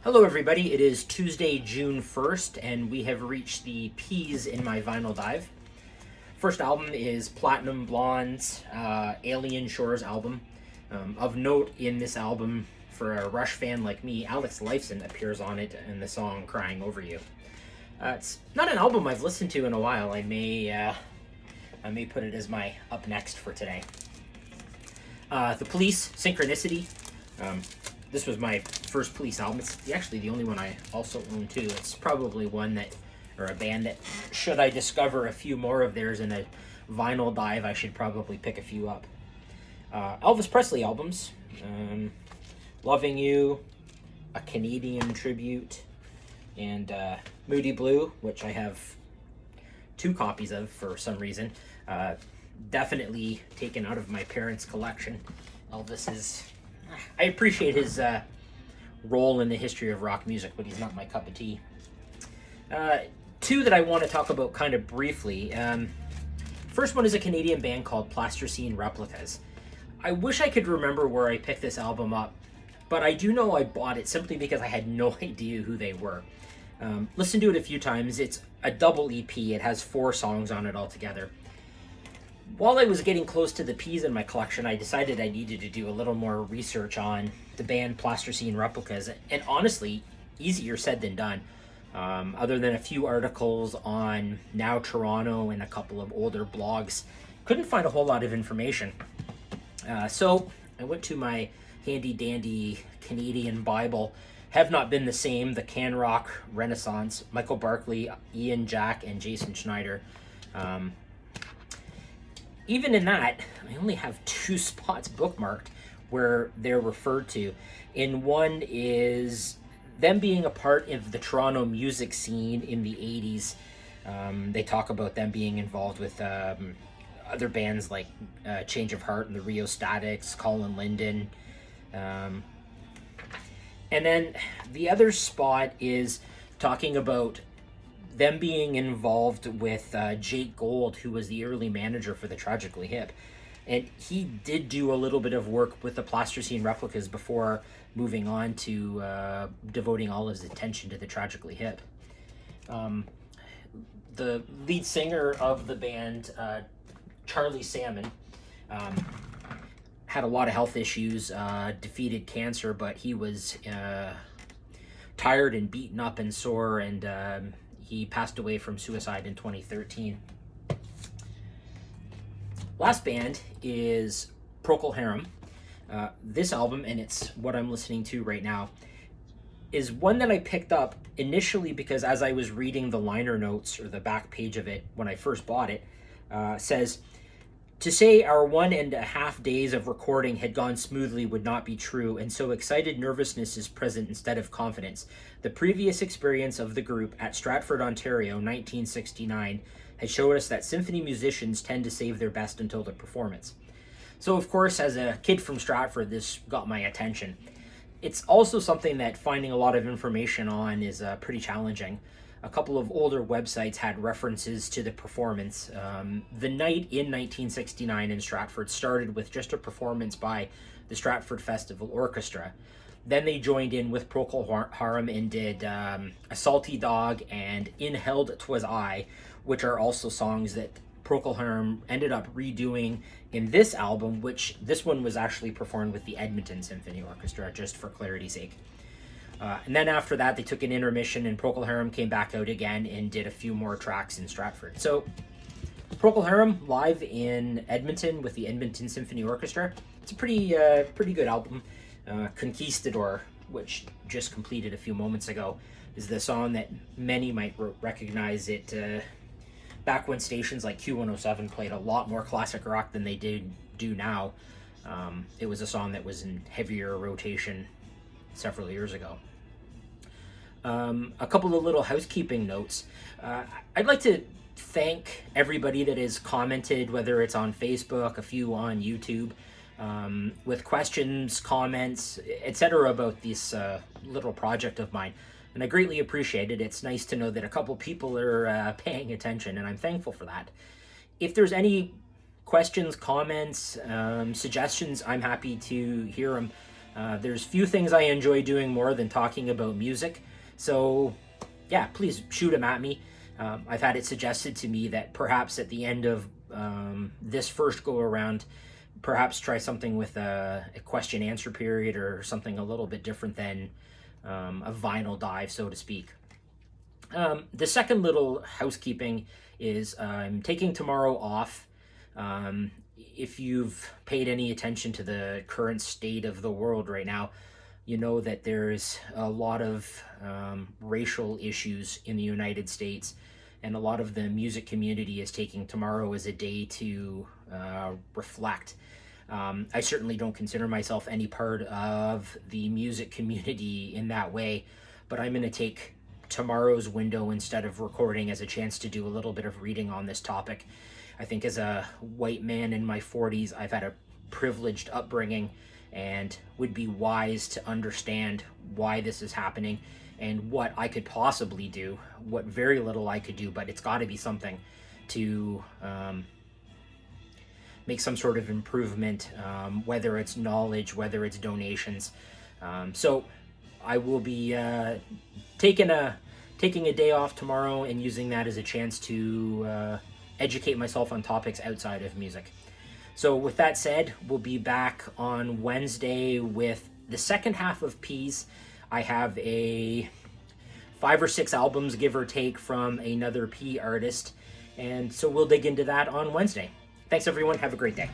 Hello, everybody. It is Tuesday, June 1st, and we have reached the P's in my vinyl dive. First album is Platinum Blonde's Alien Shores album. Of note in this album, for a Rush fan like me, Alex Lifeson appears on it in the song Crying Over You. It's not an album I've listened to in a while. I may put it as my up next for today. The Police, Synchronicity. This was my first Police album. It's actually the only one I also own too. It's probably one that, or a band that, should I discover a few more of theirs in a vinyl dive, I should probably pick a few up. Elvis Presley albums. Loving You, a Canadian tribute, and Moody Blue, which I have 2 copies of for some reason. Definitely taken out of my parents' collection. Elvis is... I appreciate his role in the history of rock music, but he's not my cup of tea. 2 that I want to talk about kind of briefly. First one is a Canadian band called Plasterscene Replicas. I wish I could remember where I picked this album up, but I do know I bought it simply because I had no idea who they were. Listened to it a few times. It's a double EP. It has 4 songs on it altogether. While I was getting close to the P's in my collection, I decided I needed to do a little more research on the band Plasterscene Replicas, and honestly, easier said than done. Other than a few articles on Now Toronto and a couple of older blogs, couldn't find a whole lot of information. So I went to my handy-dandy Canadian Bible, Have Not Been the Same, the Can Rock Renaissance, Michael Barkley, Ian Jack, and Jason Schneider. Even in that, I only have 2 spots bookmarked where they're referred to. And one is them being a part of the Toronto music scene in the 80s. They talk about them being involved with other bands like Change of Heart and the Rio Statics, Colin Linden. And then the other spot is talking about them being involved with Jake Gold, who was the early manager for the Tragically Hip. And he did do a little bit of work with the Plasterscene Replicas before moving on to devoting all his attention to the Tragically Hip. The lead singer of the band, Charlie Salmon, had a lot of health issues, defeated cancer, but he was tired and beaten up and sore, and he passed away from suicide in 2013. Last band is Procol Harum. This album, and it's what I'm listening to right now, is one that I picked up initially because as I was reading the liner notes, or the back page of it when I first bought it, says, "To say our 1.5 days of recording had gone smoothly would not be true, and so excited nervousness is present instead of confidence. The previous experience of the group at Stratford, Ontario, 1969, has showed us that symphony musicians tend to save their best until the performance." So, of course, as a kid from Stratford, this got my attention. It's also something that finding a lot of information on is pretty challenging. A couple of older websites had references to the performance. The night in 1969 in Stratford started with just a performance by the Stratford Festival Orchestra. Then they joined in with Procol Harum and did A Salty Dog and In Held 'Twas I, which are also songs that Procol Harum ended up redoing in this album, which this one was actually performed with the Edmonton Symphony Orchestra, just for clarity's sake. And then after that, they took an intermission, and Procol Harum came back out again and did a few more tracks in Stratford. So, Procol Harum live in Edmonton with the Edmonton Symphony Orchestra. It's a pretty good album. Conquistador, which just completed a few moments ago, is the song that many might recognize it back when stations like Q107 played a lot more classic rock than they do now. It was a song that was in heavier rotation several years ago. A couple of little housekeeping notes. I'd like to thank everybody that has commented, whether it's on Facebook, a few on YouTube, with questions, comments, etc. about this little project of mine. And I greatly appreciate it. It's nice to know that a couple people are paying attention, and I'm thankful for that. If there's any questions, comments, suggestions, I'm happy to hear them. There's few things I enjoy doing more than talking about music. So, yeah, please shoot them at me. I've had it suggested to me that perhaps at the end of this first go around, perhaps try something with a question answer period or something a little bit different than a vinyl dive, so to speak. The second little housekeeping is I'm taking tomorrow off. If you've paid any attention to the current state of the world right now, you know that there's a lot of racial issues in the United States, and a lot of the music community is taking tomorrow as a day to reflect. I certainly don't consider myself any part of the music community in that way, but I'm going to take tomorrow's window instead of recording as a chance to do a little bit of reading on this topic. I think as a white man in my 40s, I've had a privileged upbringing and would be wise to understand why this is happening and what I could possibly do, what very little I could do, but it's got to be something to make some sort of improvement, whether it's knowledge, whether it's donations. So I will be taking a day off tomorrow and using that as a chance to educate myself on topics outside of music. So with that said, we'll be back on Wednesday with the second half of Peas. I have a 5 or 6 albums, give or take, from another P artist, and so we'll dig into that on Wednesday. Thanks everyone, have a great day.